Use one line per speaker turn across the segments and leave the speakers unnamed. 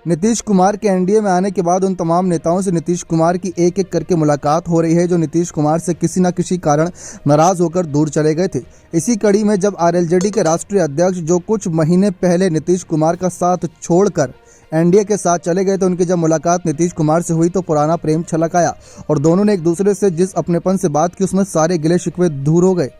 नीतीश कुमार के एनडीए में आने के बाद उन तमाम नेताओं से नीतीश कुमार की एक एक करके मुलाकात हो रही है जो नीतीश कुमार से किसी न किसी कारण नाराज होकर दूर चले गए थे। इसी कड़ी में जब आरएलजेडी के राष्ट्रीय अध्यक्ष जो कुछ महीने पहले नीतीश कुमार का साथ छोड़कर एनडीए के साथ चले गए तो उनकी जब मुलाकात नीतीश कुमार से हुई तो पुराना प्रेम छलक आया और दोनों ने एक दूसरे से जिस अपनेपन से बात की उसमें सारे गिले शिकवे दूर हो गए।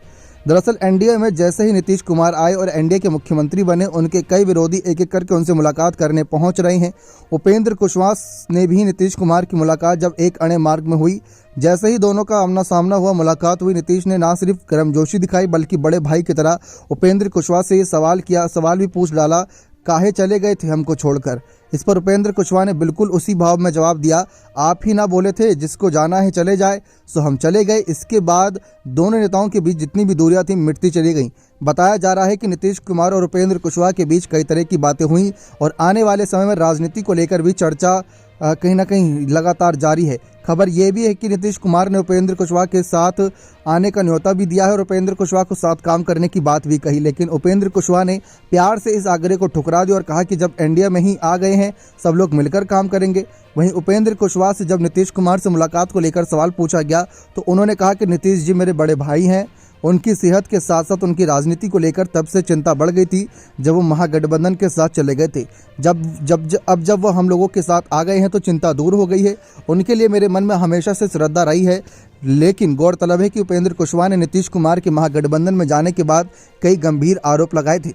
दरअसल एनडीए में जैसे ही नीतीश कुमार आए और एनडीए के मुख्यमंत्री बने, उनके कई विरोधी एक एक करके उनसे मुलाकात करने पहुंच रहे हैं। उपेंद्र कुशवाहा ने भी नीतीश कुमार की मुलाकात जब एक अणे मार्ग में हुई, जैसे ही दोनों का आमना सामना हुआ, मुलाकात हुई, नीतीश ने ना सिर्फ गर्मजोशी दिखाई बल्कि बड़े भाई की तरह उपेंद्र कुशवाहा से ये सवाल भी पूछ डाला, काहे चले गए थे हमको छोड़कर। इस पर उपेंद्र कुशवाहा ने बिल्कुल उसी भाव में जवाब दिया, आप ही ना बोले थे जिसको जाना है चले जाए, सो हम चले गए। इसके बाद दोनों नेताओं के बीच जितनी भी दूरियां थी मिटती चली गईं। बताया जा रहा है कि नीतीश कुमार और उपेंद्र कुशवाहा के बीच कई तरह की बातें हुई और आने वाले समय में राजनीति को लेकर भी चर्चा कहीं ना कहीं लगातार जारी है। खबर यह भी है कि नीतीश कुमार ने उपेंद्र कुशवाहा के साथ आने का न्योता भी दिया है और उपेंद्र कुशवाहा को साथ काम करने की बात भी कही, लेकिन उपेंद्र कुशवाहा ने प्यार से इस आग्रह को ठुकरा दिया और कहा कि जब एनडीए में ही आ गए हैं सब लोग मिलकर काम करेंगे। वहीं उपेंद्र कुशवाहा से जब नीतीश कुमार से मुलाकात को लेकर सवाल पूछा गया तो उन्होंने कहा कि नीतीश जी मेरे बड़े भाई हैं, उनकी सेहत के साथ साथ उनकी राजनीति को लेकर तब से चिंता बढ़ गई थी जब वो महागठबंधन के साथ चले गए थे। जब वो हम लोगों के साथ आ गए हैं तो चिंता दूर हो गई है। उनके लिए मेरे मन में हमेशा से श्रद्धा रही है। लेकिन गौरतलब है कि उपेंद्र कुशवाहा ने नीतीश कुमार के महागठबंधन में जाने के बाद कई गंभीर आरोप लगाए थे,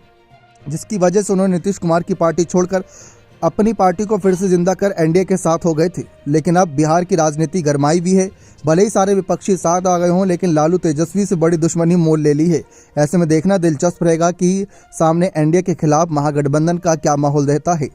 जिसकी वजह से उन्होंने नीतीश कुमार की पार्टी छोड़कर अपनी पार्टी को फिर से जिंदा कर एनडीए के साथ हो गए थे। लेकिन अब बिहार की राजनीति गरमाई भी है। भले ही सारे विपक्षी साथ आ गए हों, लेकिन लालू तेजस्वी से बड़ी दुश्मनी मोल ले ली है। ऐसे में देखना दिलचस्प रहेगा कि सामने एनडीए के खिलाफ महागठबंधन का क्या माहौल रहता है।